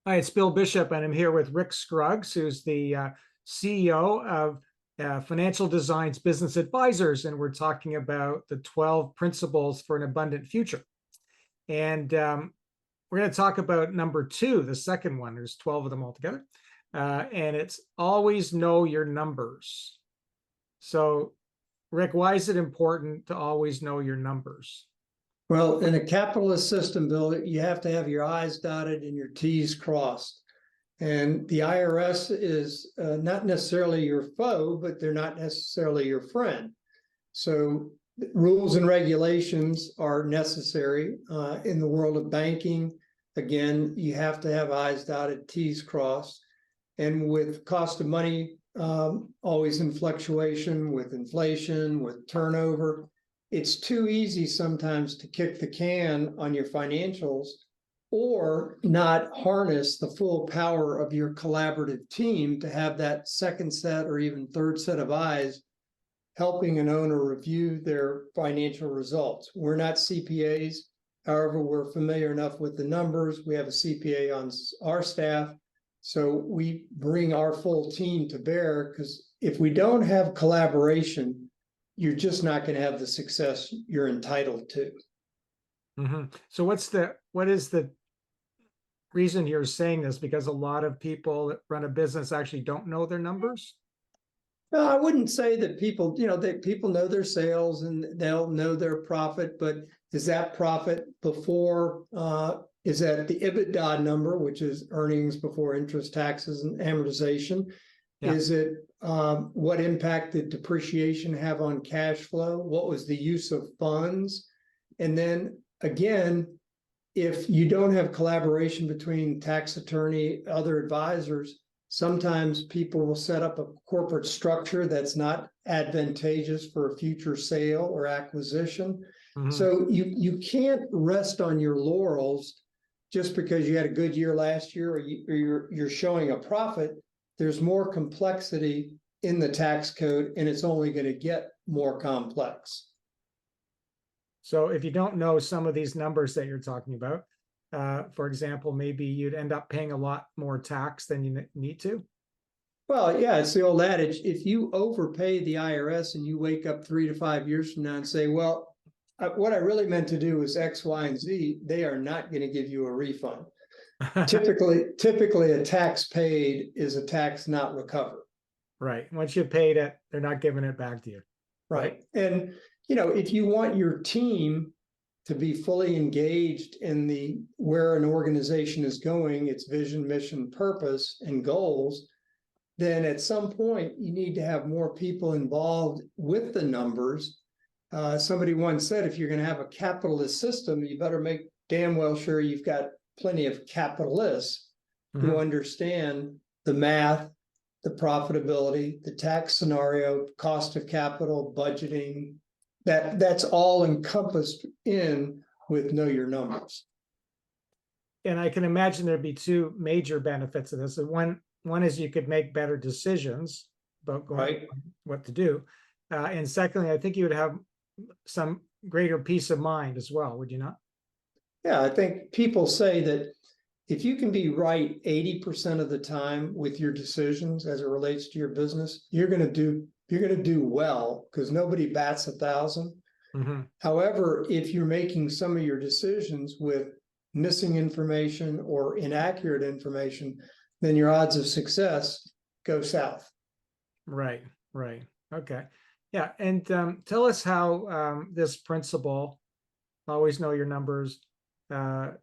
Hi, it's Bill Bishop, and I'm here with Rick Scruggs, who's the CEO of Financial Designs Business Advisors, and we're talking about the 12 principles for an abundant future. And we're going to talk about number 2, the second one. There's 12 of them altogether, and it's always know your numbers. So, Rick, why is it important to always know your numbers? Well, in a capitalist system, Bill, you have to have your I's dotted and your T's crossed. And the IRS is not necessarily your foe, but they're not necessarily your friend. So rules and regulations are necessary in the world of banking. Again, you have to have I's dotted, T's crossed. And with cost of money always in fluctuation, with inflation, with turnover, it's too easy sometimes to kick the can on your financials or not harness the full power of your collaborative team to have that second set or even third set of eyes helping an owner review their financial results. We're not CPAs. However, we're familiar enough with the numbers. We have a CPA on our staff. So we bring our full team to bear, because if we don't have collaboration, you're just not going to have the success you're entitled to. Mm-hmm. So what is the reason you're saying this? Because a lot of people that run a business actually don't know their numbers? No, I wouldn't say that people, people know their sales and they'll know their profit, but is that profit before, is that the EBITDA number, which is earnings before interest, taxes, and amortization? Yeah. Is it what impact did depreciation have on cash flow? What was the use of funds? And then again, if you don't have collaboration between tax attorney, other advisors, sometimes people will set up a corporate structure that's not advantageous for a future sale or acquisition. Mm-hmm. So you can't rest on your laurels just because you had a good year last year or you're showing a profit. There's more complexity in the tax code, and it's only going to get more complex. So if you don't know some of these numbers that you're talking about, for example, maybe you'd end up paying a lot more tax than you need to. Well, yeah, it's the old adage. If you overpay the IRS and you wake up 3 to 5 years from now and say, well, what I really meant to do was X, Y, and Z, they are not going to give you a refund. Typically a tax paid is a tax not recovered. Right. Once you paid it, they're not giving it back to you. Right. And, if you want your team to be fully engaged in where an organization is going, its vision, mission, purpose, and goals, then at some point you need to have more people involved with the numbers. Somebody once said, if you're going to have a capitalist system, you better make damn well sure you've got plenty of capitalists who understand the math, the profitability, the tax scenario, cost of capital, budgeting. That's all encompassed in with know your numbers. And I can imagine there'd be 2 major benefits of this. One is you could make better decisions about what to do. And secondly, I think you would have some greater peace of mind as well, would you not? Yeah, I think people say that if you can be right 80% of the time with your decisions as it relates to your business, you're going to do well, because nobody bats 1,000. Mm-hmm. However, if you're making some of your decisions with missing information or inaccurate information, then your odds of success go south. Right. Okay. Yeah. And tell us how this principle, always know your numbers, how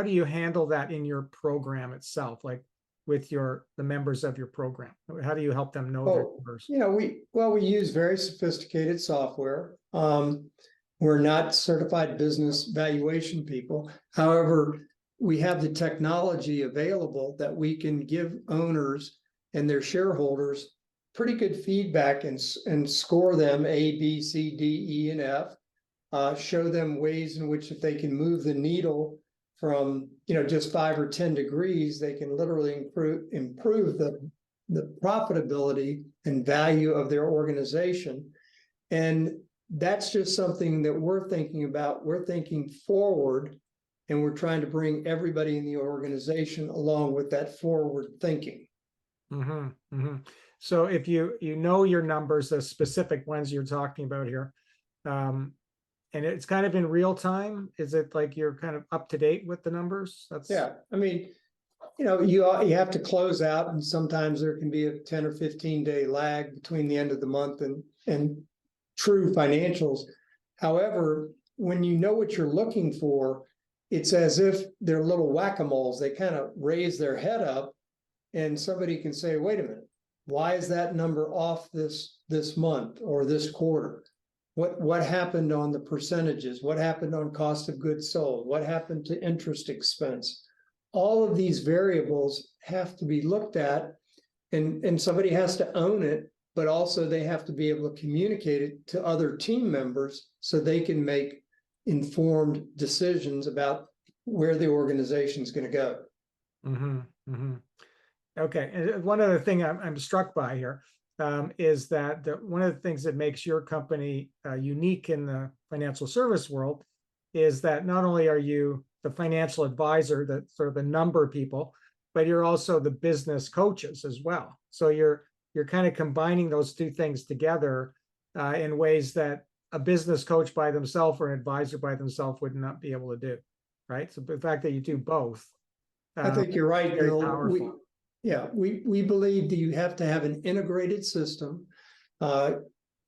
do you handle that in your program itself, like with the members of your program? How do you help them know their numbers? We use very sophisticated software. We're not certified business valuation people. However, we have the technology available that we can give owners and their shareholders pretty good feedback and score them A, B, C, D, E, and F. Show them ways in which if they can move the needle from just 5 or 10 degrees, they can literally improve the profitability and value of their organization. And that's just something that we're thinking about. We're thinking forward And we're trying to bring everybody in the organization along with that forward thinking. So if you know your numbers, the specific ones you're talking about here, and it's kind of in real time, is it like you're kind of up to date with the numbers? That's Yeah, I mean, you have to close out, and sometimes there can be a 10 or 15-day lag between the end of the month and true financials. However, when you know what you're looking for, it's as if they're little whack-a-moles. They kind of raise their head up, and somebody can say, wait a minute, why is that number off this month or this quarter? What happened on the percentages? What happened on cost of goods sold? What happened to interest expense? All of these variables have to be looked at, and somebody has to own it, but also they have to be able to communicate it to other team members so they can make informed decisions about where the organization is going to go. Okay, and one other thing I'm struck by here is that one of the things that makes your company unique in the financial service world is that not only are you the financial advisor, that sort of the number people, but you're also the business coaches as well. So you're kind of combining those two things together in ways that a business coach by themselves or an advisor by themselves would not be able to do, right? So the fact that you do both. I think you're right, very Bill. powerful. We believe that you have to have an integrated system.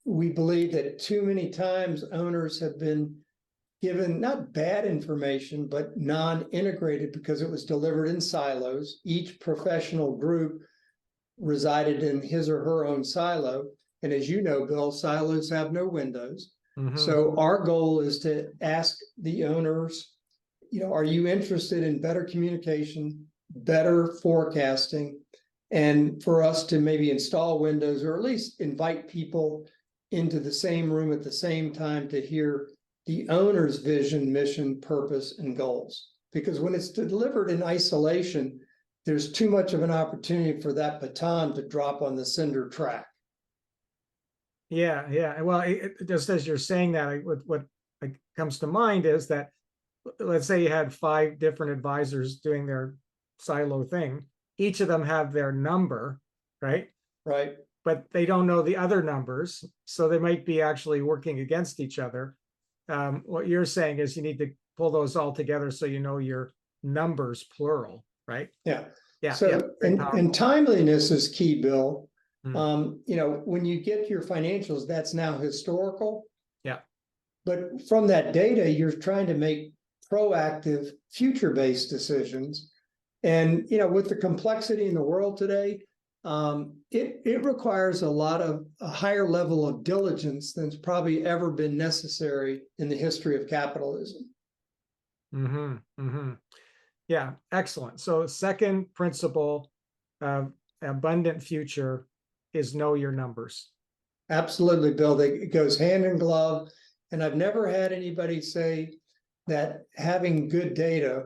We believe that too many times owners have been given not bad information, but non-integrated because it was delivered in silos. Each professional group resided in his or her own silo. And as you know, Bill, silos have no windows. So our goal is to ask the owners, are you interested in better communication, better forecasting, and for us to maybe install windows or at least invite people into the same room at the same time to hear the owner's vision, mission, purpose, and goals. Because when it's delivered in isolation, there's too much of an opportunity for that baton to drop on the cinder track. Yeah. Well, just as you're saying that, what comes to mind is that, let's say you had 5 different advisors doing their silo thing. Each of them have their number, right? Right. But they don't know the other numbers, so they might be actually working against each other. What you're saying is you need to pull those all together so you know your numbers, plural, right? Yeah. Yeah. So, and timeliness is key, Bill. When you get your financials, that's now historical. Yeah. But from that data, you're trying to make proactive, future-based decisions. And, with the complexity in the world today, it requires a higher level of diligence than's probably ever been necessary in the history of capitalism. Yeah, excellent. So second principle of abundant future is know your numbers. Absolutely, Bill. It goes hand in glove. And I've never had anybody say that having good data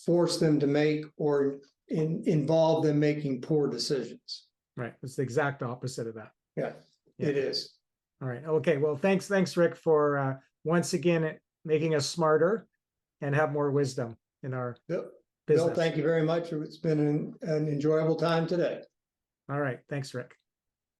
forced them to make or involve them making poor decisions. Right. It's the exact opposite of that. Yeah. It is. All right. Okay. Well, thanks, Rick, for once again making us smarter and have more wisdom in our business. Bill, thank you very much. It's been an enjoyable time today. All right. Thanks, Rick.